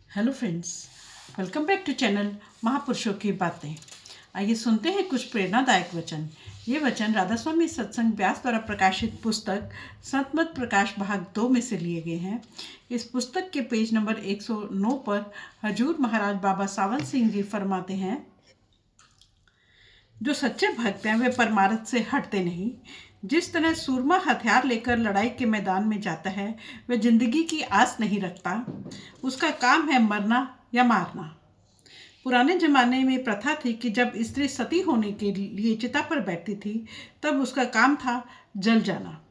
Hello friends, welcome back to channel महापुरुषों की बातें। आइए सुनते हैं कुछ प्रेरणादायक वचन। ये वचन राधा स्वामी सत्संग व्यास द्वारा प्रकाशित पुस्तक संतमत प्रकाश भाग 2 में से लिए गए हैं। इस पुस्तक के पेज नंबर 109 पर हजूर महाराज बाबा सावन सिंह जी फरमाते हैं, जो सच्चे भक्त हैं वे परमार्थ से हटते नहीं। जिस तरह सूरमा हथियार लेकर लड़ाई के मैदान में जाता है, वह जिंदगी की आस नहीं रखता। उसका काम है मरना या मारना। पुराने जमाने में प्रथा थी कि जब स्त्री सती होने के लिए चिता पर बैठती थी, तब उसका काम था जल जाना।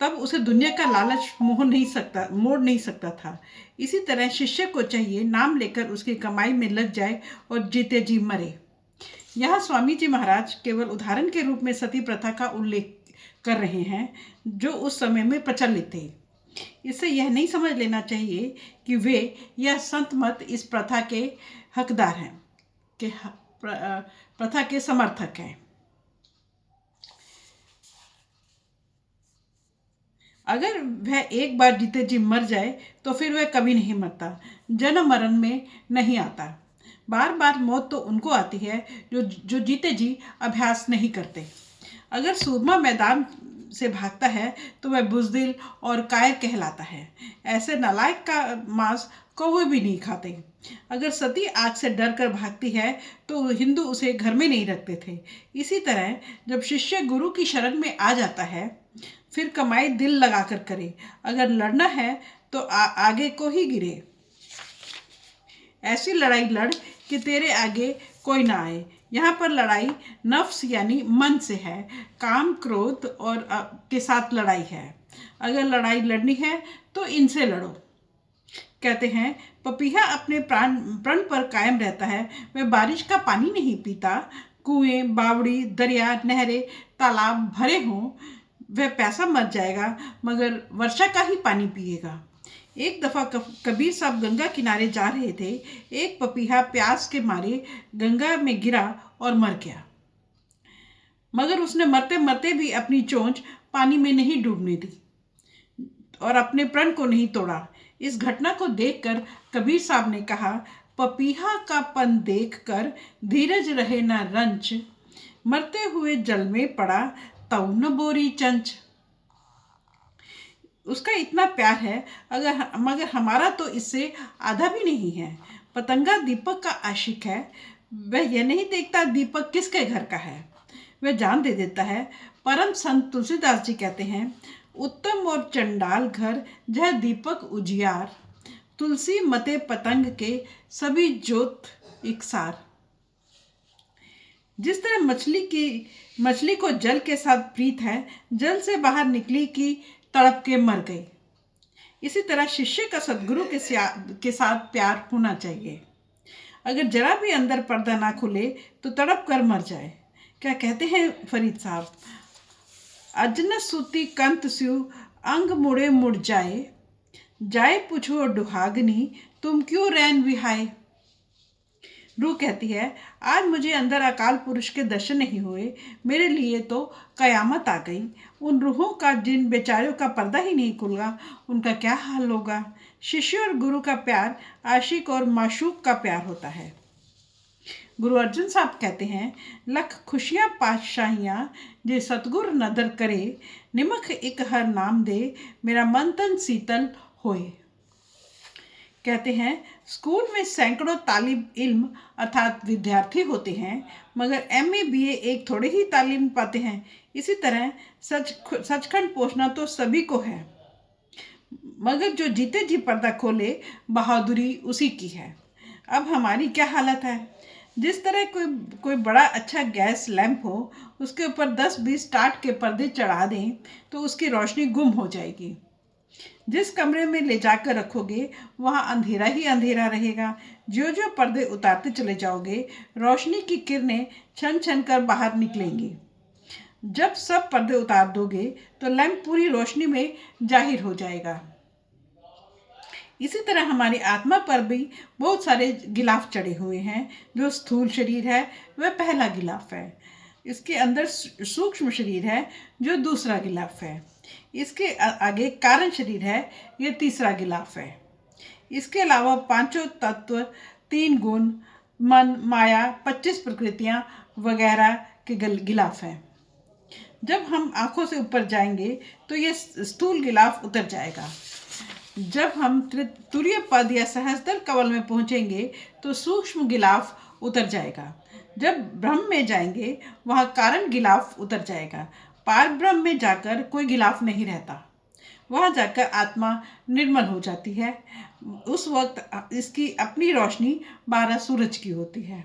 तब उसे दुनिया का लालच मोड़ नहीं सकता था। इसी तरह शिष्य को चाहिए नाम लेकर उसकी कमाई में लग जाए और जीते जी मरे। यहाँ स्वामी जी महाराज केवल उदाहरण के रूप में सती प्रथा का उल्लेख कर रहे हैं, जो उस समय में प्रचलित थे। इससे यह नहीं समझ लेना चाहिए कि वे या संत मत इस प्रथा के हकदार हैं, कि प्रथा के समर्थक हैं। अगर वह एक बार जीते जी मर जाए तो फिर वह कभी नहीं मरता, जन्म मरण में नहीं आता। बार बार मौत तो उनको आती है जो जीते जी अभ्यास नहीं करते। अगर सूरमा मैदान से भागता है तो वह बुजदिल और कायर कहलाता है। ऐसे नालायक का मांस कौवे भी नहीं खाते। अगर सती आग से डर कर भागती है तो हिंदू उसे घर में नहीं रखते थे। इसी तरह जब शिष्य गुरु की शरण में आ जाता है, फिर कमाई दिल लगाकर करे। अगर लड़ना है तो आगे को ही गिरे। ऐसी लड़ाई लड़ कि तेरे आगे कोई ना आए। यहाँ पर लड़ाई नफ्स यानी मन से है। काम क्रोध और के साथ लड़ाई है। अगर लड़ाई लड़नी है तो इनसे लड़ो। कहते हैं, पपीहा अपने प्रण पर कायम रहता है। वह बारिश का पानी नहीं पीता। कुएं, बावड़ी, दरिया, नहरें, तालाब भरे हों, वह प्यासा मर जाएगा, मगर वर्षा का ही पानी पिएगा। एक दफा कबीर साहब गंगा किनारे जा रहे थे। एक पपीहा प्यास के मारे गंगा में गिरा और मर गया, मगर उसने मरते मरते भी अपनी चोंच पानी में नहीं डूबने दी और अपने प्रण को नहीं तोड़ा। इस घटना को देखकर कबीर साहब ने कहा, पपीहा का पन देखकर धीरज रहे न रंच, मरते हुए जल में पड़ा तऊ न बोरी चंच। उसका इतना प्यार है मगर हमारा तो इससे आधा भी नहीं है। पतंगा दीपक का आशिक है। वह यह नहीं देखता दीपक किसके घर का है, वह जान दे देता है। परम संत तुलसीदास जी कहते हैं, उत्तम और चंडाल घर जह दीपक उजियार, तुलसी मते पतंग के सभी ज्योत इकसार। जिस तरह मछली को जल के साथ प्रीत है, जल से बाहर निकली कि तड़प के मर गई। इसी तरह शिष्य का सदगुरु के साथ प्यार होना चाहिए। अगर जरा भी अंदर पर्दा ना खुले तो तड़प कर मर जाए। क्या कहते हैं फरीद साहब, अजन सूती कंत स्यू अंग मुड़े मुड़ जाए, जाए पूछो डुहागनी तुम क्यों रैन विहाए। रूह कहती है, आज मुझे अंदर अकाल पुरुष के दर्शन नहीं हुए, मेरे लिए तो कयामत आ गई। उन रूहों का जिन बेचारों का पर्दा ही नहीं खुला, उनका क्या हाल होगा। शिष्य और गुरु का प्यार आशिक और माशूक का प्यार होता है। गुरु अर्जुन साहब कहते हैं, लख खुशियाँ पातशाहियाँ जे सतगुर नदर करे, निमख एक हर नाम दे मेरा मन तन शीतल होए। कहते हैं, स्कूल में सैकड़ों तालिब इल्म अर्थात विद्यार्थी होते हैं, मगर MA BA एक थोड़े ही तालीम पाते हैं। इसी तरह सचखंड पहुंचना तो सभी को है, मगर जो जीते जी पर्दा खोले बहादुरी उसी की है। अब हमारी क्या हालत है। जिस तरह कोई बड़ा अच्छा गैस लैंप हो, उसके ऊपर 10-20 टाट के पर्दे चढ़ा दें तो उसकी रोशनी गुम हो जाएगी। जिस कमरे में ले जाकर रखोगे वहाँ अंधेरा ही अंधेरा रहेगा। जो जो पर्दे उतारते चले जाओगे, रोशनी की किरणें छन छन कर बाहर निकलेंगी। जब सब पर्दे उतार दोगे तो लैंप पूरी रोशनी में जाहिर हो जाएगा। इसी तरह हमारी आत्मा पर भी बहुत सारे गिलाफ चढ़े हुए हैं। जो स्थूल शरीर है वह पहला गिलाफ है। इसके अंदर सूक्ष्म शरीर है जो दूसरा गिलाफ है। इसके आगे कारण शरीर है, ये तीसरा गिलाफ है। इसके अलावा पांचों तत्व, 3 गुण, मन, माया, 25 प्रकृतियां वगैरह के गिलाफ हैं। जब हम आंखों से ऊपर जाएंगे तो ये स्थूल गिलाफ उतर जाएगा। जब हम तुरीय पद या सहस्त्र कवल में पहुंचेंगे तो सूक्ष्म गिलाफ उतर जाएगा। जब ब्रह्म में जाएंगे वहाँ कारण गिलाफ उतर जाएगा। पार ब्रह्म में जाकर कोई गिलाफ नहीं रहता। वहाँ जाकर आत्मा निर्मल हो जाती है। उस वक्त इसकी अपनी रोशनी 12 सूरज की होती है।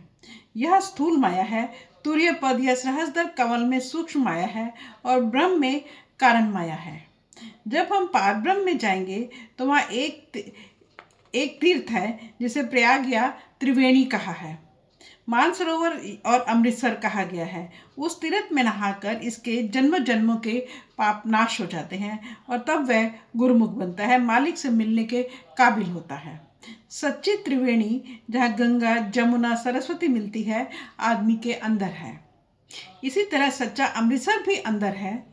यह स्थूल माया है। तुरीय पद या सहस्त्र कवल में सूक्ष्म माया है और ब्रह्म में कारण माया है। जब हम पार ब्रह्म में जाएंगे तो वहाँ एक तीर्थ है जिसे प्रयाग या त्रिवेणी कहा है। मानसरोवर और अमृतसर कहा गया है। उस तीर्थ में नहाकर इसके जन्म जन्मों के पाप नाश हो जाते हैं और तब वह गुरुमुख बनता है, मालिक से मिलने के काबिल होता है। सच्ची त्रिवेणी जहाँ गंगा, जमुना, सरस्वती मिलती है, आदमी के अंदर है। इसी तरह सच्चा अमृतसर भी अंदर है।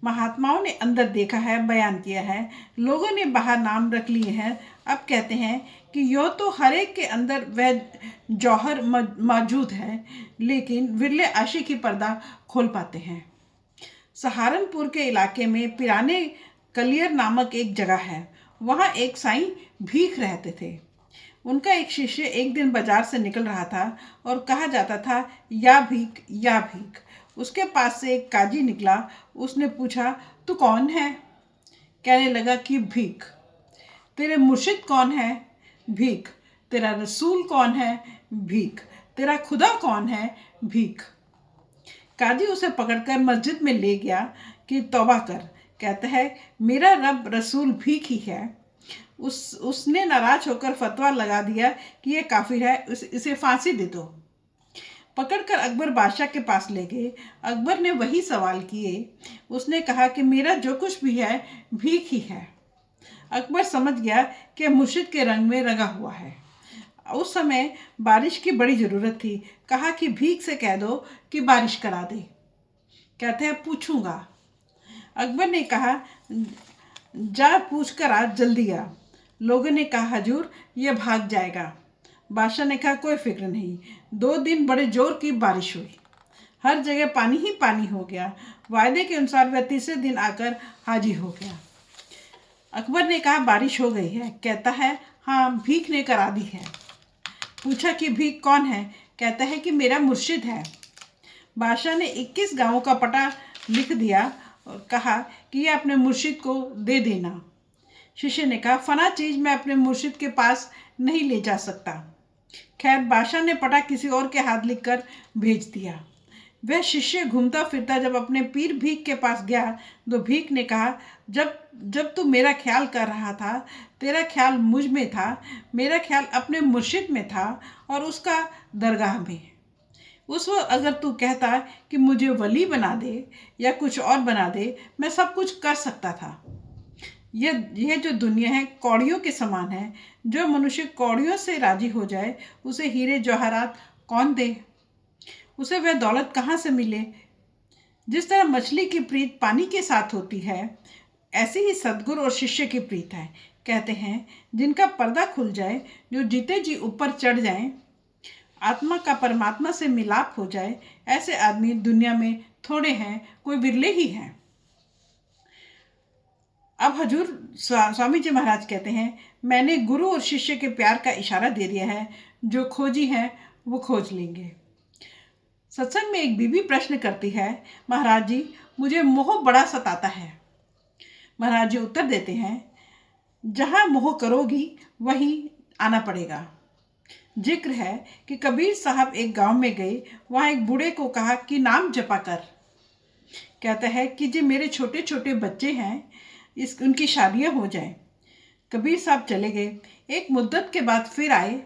महात्माओं ने अंदर देखा है, बयान किया है। लोगों ने बाहर नाम रख लिए हैं। अब कहते हैं कि यो तो हर एक के अंदर वह जौहर मौजूद है, लेकिन विरले आशिक ही पर्दा खोल पाते हैं। सहारनपुर के इलाके में पिराने कलियर नामक एक जगह है। वहाँ एक साईं भीख रहते थे। उनका एक शिष्य एक दिन बाजार से निकल रहा था और कहा जाता था, या भीख या भीख। उसके पास से एक काजी निकला। उसने पूछा, तू कौन है? कहने लगा कि भीख। तेरे मुर्शिद कौन है? भीख। तेरा रसूल कौन है? भीख। तेरा खुदा कौन है? भीख। काजी उसे पकड़कर मस्जिद में ले गया कि तौबा कर। कहता है, मेरा रब रसूल भीख ही है। उसने नाराज होकर फतवा लगा दिया कि ये काफिर है, इसे फांसी दे दो। पकड़कर अकबर बादशाह के पास ले गए। अकबर ने वही सवाल किए। उसने कहा कि मेरा जो कुछ भी है भीख ही है। अकबर समझ गया कि मुर्शिद के रंग में रंगा हुआ है। उस समय बारिश की बड़ी ज़रूरत थी। कहा कि भीख से कह दो कि बारिश करा दे। कहते हैं, पूछूंगा। अकबर ने कहा, जा पूछ कर आ, जल्दी आ। लोगों ने कहा, हजूर ये भाग जाएगा। बादशाह ने कहा, कोई फिक्र नहीं। 2 दिन बड़े जोर की बारिश हुई। हर जगह पानी ही पानी हो गया। वायदे के अनुसार वह तीसरे दिन आकर हाजिर हो गया। अकबर ने कहा, बारिश हो गई है? कहता है, हाँ, भीख ने करा दी है। पूछा कि भीख कौन है? कहता है कि मेरा मुर्शिद है। बादशाह ने 21 गांवों का पता लिख दिया और कहा कि यह अपने मुर्शिद को दे देना। शिष्य ने कहा, फना चीज़ मैं अपने मुर्शिद के पास नहीं ले जा सकता। खैर, बादशाह ने पता किसी और के हाथ लिखकर भेज दिया। वह शिष्य घूमता फिरता जब अपने पीर भीख के पास गया तो भीख ने कहा, जब तू मेरा ख्याल कर रहा था, तेरा ख्याल मुझ में था, मेरा ख्याल अपने मुर्शिद में था और उसका दरगाह में। उस वक्त अगर तू कहता कि मुझे वली बना दे या कुछ और बना दे, मैं सब कुछ कर सकता था। यह जो दुनिया है कौड़ियों के समान है। जो मनुष्य कौड़ियों से राजी हो जाए, उसे हीरे जवाहरात कौन दे? उसे वह दौलत कहाँ से मिले? जिस तरह मछली की प्रीत पानी के साथ होती है, ऐसे ही सद्गुरु और शिष्य की प्रीत है। कहते हैं, जिनका पर्दा खुल जाए, जो जीते जी ऊपर चढ़ जाएं, आत्मा का परमात्मा से मिलाप हो जाए, ऐसे आदमी दुनिया में थोड़े हैं, कोई विरले ही हैं। अब हजूर स्वामी जी महाराज कहते हैं, मैंने गुरु और शिष्य के प्यार का इशारा दे दिया है। जो खोजी है वो खोज लेंगे। सत्संग में एक बीबी प्रश्न करती है, महाराज जी, मुझे मोह बड़ा सताता है। महाराज जी उत्तर देते हैं, जहाँ मोह करोगी वहीं आना पड़ेगा। जिक्र है कि कबीर साहब एक गांव में गए। वहाँ एक बूढ़े को कहा कि नाम जपा कर। कहता है कि जी मेरे छोटे छोटे बच्चे हैं, उनकी शादियां हो जाएं। कबीर साहब चले गए। एक मुद्दत के बाद फिर आए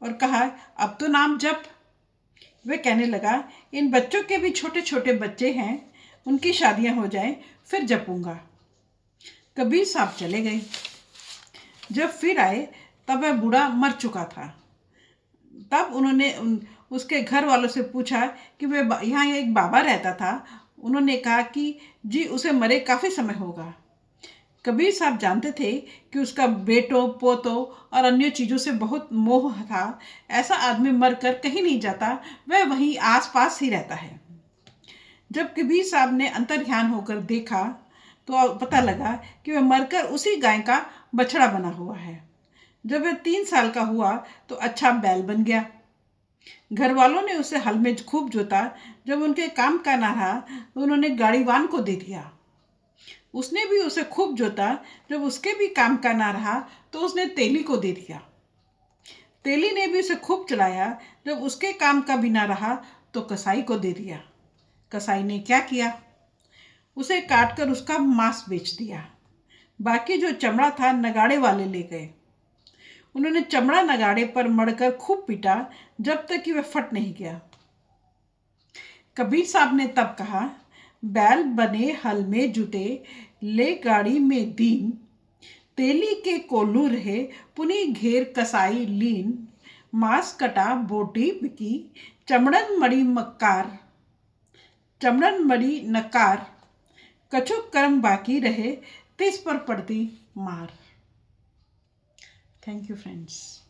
और कहा, अब तो नाम जप। वह कहने लगा, इन बच्चों के भी छोटे छोटे बच्चे हैं, उनकी शादियां हो जाएं, फिर जपूंगा। कबीर साहब चले गए। जब फिर आए तब वह बूढ़ा मर चुका था। तब उन्होंने उसके घर वालों से पूछा कि वह यहाँ एक बाबा रहता था, उन्होंने कहा कि जी उसे मरे काफ़ी समय होगा। कबीर साहब जानते थे कि उसका बेटों पोतों और अन्य चीज़ों से बहुत मोह था। ऐसा आदमी मरकर कहीं नहीं जाता, वह वहीं आसपास ही रहता है। जब कबीर साहब ने अंतर्ध्यान होकर देखा तो पता लगा कि वह मरकर उसी गाय का बछड़ा बना हुआ है। जब वह 3 साल का हुआ तो अच्छा बैल बन गया। घर वालों ने उसे हल में खूब जोता। जब उनके काम का ना रहा तो उन्होंने गाड़ीवान को दे दिया। उसने भी उसे खूब जोता। जब उसके भी काम का ना रहा तो उसने तेली को दे दिया। तेली ने भी उसे खूब चलाया। जब उसके काम का भी ना रहा तो कसाई को दे दिया। कसाई ने क्या किया, उसे काटकर उसका मांस बेच दिया। बाकी जो चमड़ा था नगाड़े वाले ले गए। उन्होंने चमड़ा नगाड़े पर मढ़कर खूब पीटा जब तक कि वह फट नहीं गया। कबीर साहब ने तब कहा, बैल बने हल में जुटे, ले गाड़ी में दीन, तेली के कोल्हू रहे, पुनी घेर कसाई लीन, मांस कटा बोटी बिकी, चमड़न मड़ी नकार, कछु कर्म बाकी रहे, तिस पर पड़ती मार। Thank you friends.